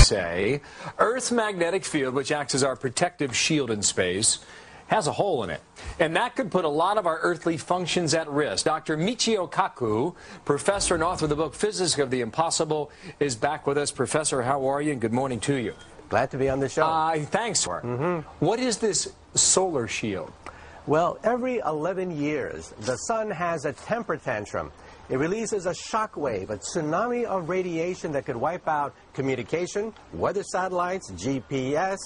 say Earth's magnetic field, which acts as our protective shield in space, has a hole in it. And that could put a lot of our earthly functions at risk. Dr. Michio Kaku, professor and author of the book Physics of the Impossible, is back with us. Professor, how are you? And good morning to you. Glad to be on the show. Thanks. What is this solar shield? Well, every 11 years, the sun has a temper tantrum. It releases a shock wave, a tsunami of radiation that could wipe out communication, weather satellites, GPS,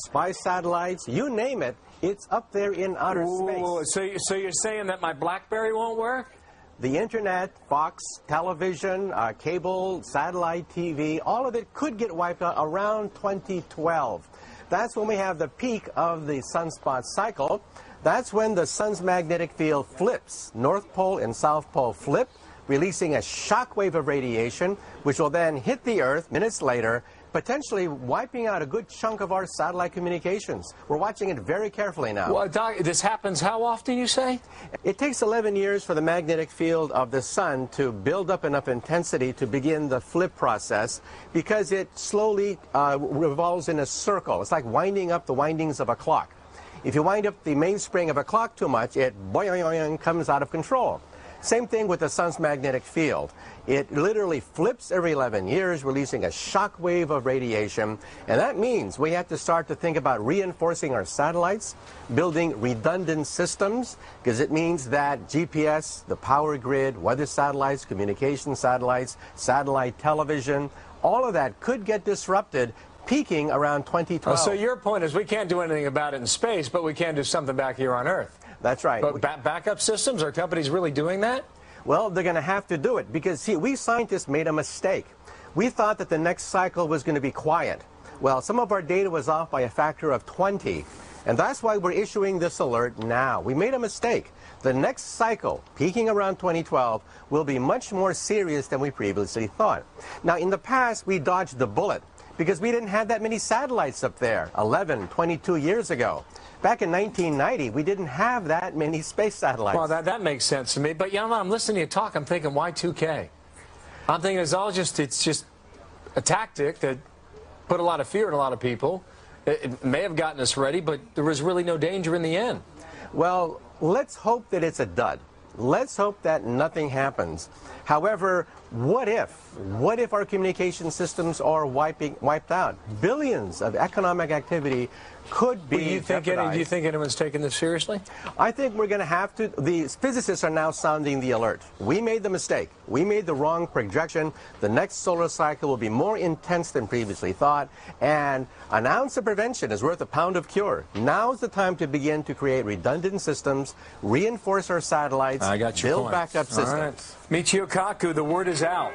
spy satellites, you name it. It's up there in outer space. So you're saying that my BlackBerry won't work? The internet, Fox, television, cable, satellite TV, all of it could get wiped out around 2012. That's when we have the peak of the sunspot cycle. That's when the sun's magnetic field flips. North Pole and South Pole flip, releasing a shock wave of radiation, which will then hit the Earth minutes later, potentially wiping out a good chunk of our satellite communications. We're watching it very carefully now. Well, Doc, this happens how often, you say? It takes 11 years for the magnetic field of the sun to build up enough intensity to begin the flip process, because it slowly revolves in a circle. It's like winding up the windings of a clock. If you wind up the mainspring of a clock too much, it boing, comes out of control. Same thing with the sun's magnetic field. It literally flips every 11 years, releasing a shock wave of radiation. And that means we have to start to think about reinforcing our satellites, building redundant systems, because it means that GPS, the power grid, weather satellites, communication satellites, satellite television, all of that could get disrupted, peaking around 2012. So your point is we can't do anything about it in space, but we can do something back here on Earth. That's right. But backup systems, are companies really doing that? Well, they're going to have to do it because, see, we scientists made a mistake. We thought that the next cycle was going to be quiet. Well, some of our data was off by a factor of 20, and that's why we're issuing this alert now. We made a mistake. The next cycle, peaking around 2012, will be much more serious than we previously thought. Now, in the past, we dodged the bullet because we didn't have that many satellites up there 11, 22 years ago. Back in 1990, we didn't have that many space satellites. Well, that makes sense to me. But, you know, I'm listening to you talk, I'm thinking, why 2K? I'm thinking it's just a tactic that put a lot of fear in a lot of people. It may have gotten us ready, but there was really no danger in the end. Well, let's hope that it's a dud. Let's hope that nothing happens. However, what if our communication systems are wiped out? Billions of economic activity could be jeopardized. Do you think anyone's taking this seriously? I think we're going to have to. The physicists are now sounding the alert. We made the mistake. We made the wrong projection. The next solar cycle will be more intense than previously thought. And an ounce of prevention is worth a pound of cure. Now's the time to begin to create redundant systems, reinforce our satellites, build backup systems. All right. Michio Kaku, the word is out.